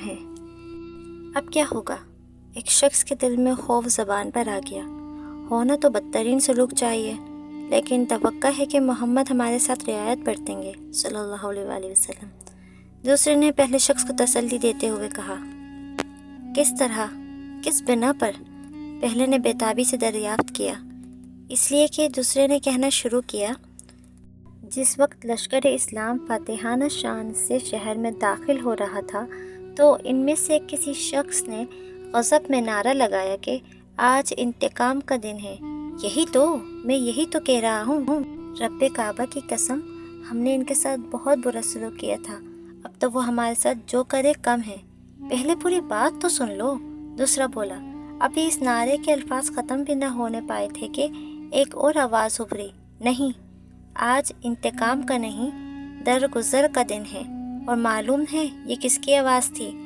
ہے۔ اب کیا ہوگا؟ ایک شخص کے دل میں خوف زبان پر آ گیا۔ ہونا تو بدترین سلوک چاہیے، لیکن توقع ہے کہ محمد ہمارے ساتھ رعایت برتیں گے صلی اللہ علیہ وآلہ وسلم۔ دوسرے نے پہلے شخص کو تسلی دیتے ہوئے کہا، کس طرح؟ کس بنا پر؟ پہلے نے بےتابی سے دریافت کیا۔ اس لیے کہ دوسرے نے کہنا شروع کیا، جس وقت لشکر اسلام فاتحانہ شان سے شہر میں داخل ہو رہا تھا تو ان میں سے کسی شخص نے غضب میں نعرہ لگایا کہ آج انتقام کا دن ہے۔ میں یہی تو کہہ رہا ہوں، رب کعبہ کی قسم، ہم نے ان کے ساتھ بہت برا سلوک کیا تھا، اب تو وہ ہمارے ساتھ جو کرے کم ہے، پہلے پوری بات تو سن لو۔ دوسرا بولا۔ ابھی اس نعرے کے الفاظ ختم بھی نہ ہونے پائے تھے کہ ایک اور آواز ابھری، نہیں، آج انتقام کا نہیں، درگزر کا دن ہے۔ اور معلوم ہے یہ کس کی آواز تھی؟